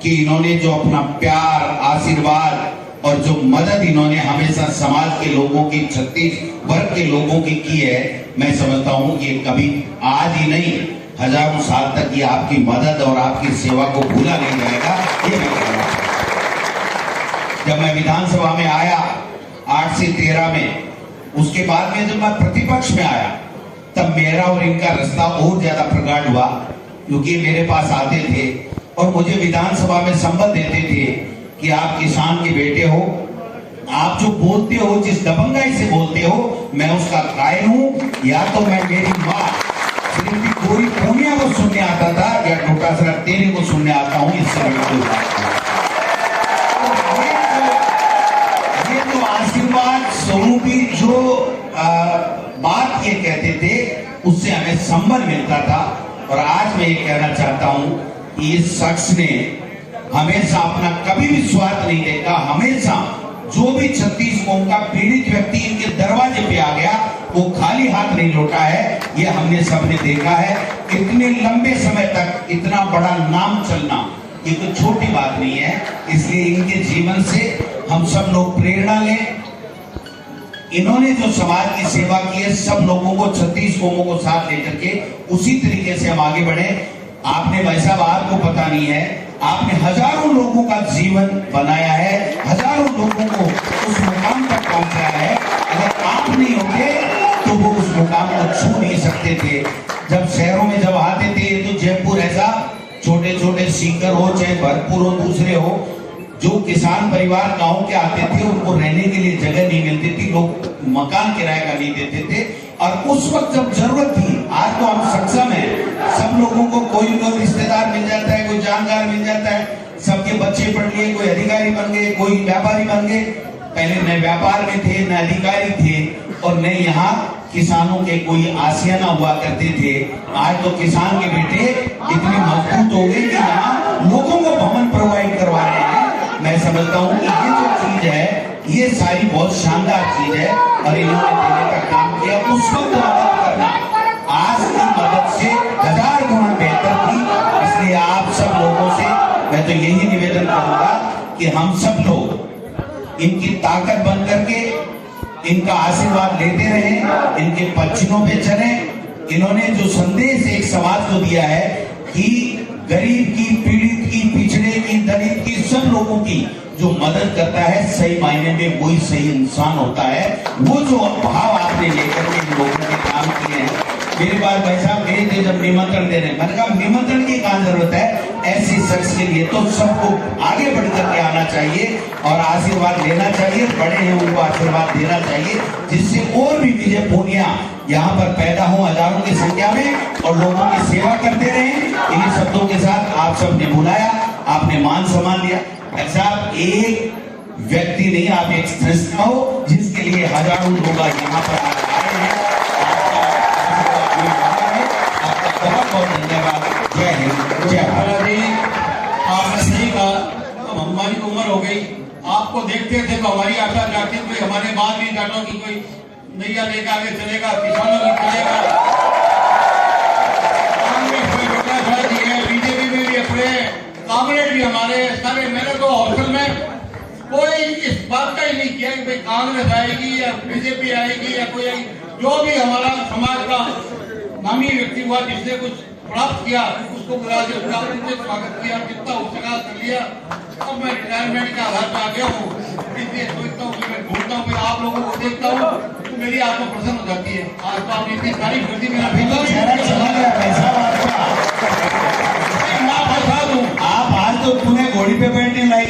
कि इन्होंने जो अपना प्यार, आशीर्वाद और जो मदद इन्होंने हमेशा समाज के लोगों की, छत्तीस वर्ग के लोगों की है, मैं समझता हूं ये कभी आज ही नहीं, हजारों साल तक ये आपकी मदद और आपकी सेवा को भूला नहीं जाएगा। ये मैं कहना चाहता हूं। जब मैं विधानसभा में आया 8 से 13 में, उसके बाद में जब मैं प्रतिपक्ष में आया, तब मेरा और इनका रास्ता और ज्यादा प्रगाढ़ हुआ, क्योंकि मेरे पास आते थे और मुझे विधानसभा में संबल देते थे कि आप किसान के बेटे हो, आप जो बोलते हो, जिस दबंगाई से बोलते हो, मैं उसका कायल हूं। या तो मैं मेरी माँ श्रीमती गौरी पूनिया को सुनने आता था या टोटासरा तेरे को सुनने आता हूं, इससे बिल्कुल ये तो आशीर्वाद स्वरूपी जो बात ये कहते थे, उससे हमें संबल मिलता था। और आज मैं ये कहना चाहता हूं कि इस शख्स ने हमेशा अपना कभी भी स्वार्थ नहीं देखा। हमेशा जो भी 36 कौम का पीड़ित व्यक्ति इनके दरवाजे पे आ गया, वो खाली हाथ नहीं लौटा है। ये हमने सबने देखा है। इतने लंबे समय तक इतना बड़ा नाम चलना ये कोई छोटी बात नहीं है। इसलिए इनके जीवन से हम सब लोग प्रेरणा लें। इन्होंने जो समाज की सेवा की है, सब लोगों को, 36 कौमों को साथ लेकर के उसी तरीके से हम आगे बढ़े। आपने भाई साहब, आपको पता नहीं है, आपने हजारों लोगों का जीवन बनाया है, हजारों लोगों को उस मुकाम तक पहुंचाया है। अगर आप नहीं होते तो वो उस मुकाम को छू नहीं सकते थे। जब शहरों में जब आते थे, तो जयपुर ऐसा छोटे छोटे सीकर हो, चाहे भरतपुर हो, दूसरे हो, जो किसान परिवार गांव के आते थे, उनको रहने के लिए जगह नहीं मिलती थी, लोग मकान किराए का नहीं देते थे। और उस वक्त जब जरूरत थी, आज तो हम सक्षम हैं, सब लोगों को कोई रिश्तेदार मिल जाता है, कोई जानकार मिल जाता है, सबके बच्चे पढ़ लिए, कोई अधिकारी बन गए, कोई व्यापारी बन गए। पहले न व्यापार में थे, न अधिकारी थे, और न यहाँ किसानों के कोई आशियाना हुआ करते थे। आज तो किसान के बेटे इतने मजबूत हो गए कि यहाँ लोगों को भवन प्रोवाइड करवा रहे हैं। मैं समझता हूँ कि ये जो चीज है, ये सारी बहुत शानदार चीज है, और इन्होंने देने का काम किया। उस वक्त मदद करना आज की मदद से 1000 गुना बेहतर थी। इसलिए आप सब लोगों से मैं तो यही निवेदन करूंगा कि हम सब लोग इनकी ताकत बन करके इनका आशीर्वाद लेते रहें, इनके पक्षियों पे चलें। इन्होंने जो संदेश एक समाज को दिया है कि गरीब की, पीड़ित की, पिछड़े की, दलित की, सब लोगों की जो मदद करता है, सही मायने में वही सही इंसान होता है। वो जो भाव आपने लेकर के इन लोगों के काम किए हैं। मेरी बात भाई साहब गए थे जब निमंत्रण दे रहे, मैंने कहा निमंत्रण की कहां जरूरत है, ऐसी शख्स के लिए तो सबको आगे बढ़ करके आना चाहिए और आशीर्वाद लेना चाहिए। बड़े हैं उनको आशीर्वाद देना चाहिए, जिससे और भी विजय पूनिया यहाँ पर पैदा हो हजारों की संख्या में और लोगों की सेवा करते रहे। इन्हीं शब्दों के साथ आप सबने बुलाया, आपने मान सम्मान दिया। साहब एक व्यक्ति नहीं, आप एक संस्था हो जिसके लिए हजारों लोग यहाँ पर आए हैं। आपका बहुत बहुत धन्यवाद। जय हिंद, जय भारत। आपने सही कहा, तो हमारी उम्र हो गई, आपको देखते थे तो हमारी आशा जाती थी, हमारे बाद भी घाटों की कोई नैया लेकर आगे चलेगा, किसानों की चलेगा। कांग्रेस में टोटासरा जी है, बीजेपी में भी अपने कांग्रेस भी हमारे सारे। मैंने तो हॉस्टल में कोई इस बात का ही नहीं किया कि भाई कांग्रेस आएगी या बीजेपी आएगी या कोई आएगी। जो भी हमारा समाज का नामी व्यक्ति हुआ, जिसने कुछ प्राप्त किया, उसको बुला के स्वागत किया, जितना हो सका कर लिया। अब मैं रिटायरमेंट के आधार पर आ गया हूँ, इसलिए सोचता हूँ कि मैं ढूंढता हूँ, आप लोगों को देखता हूँ तो मेरी आत्मा प्रसन्न हो जाती है। आज तो आपने इतनी तारीफ कर दी, मेरा आप आज तो पुणे घोड़ी पे बैठने लायक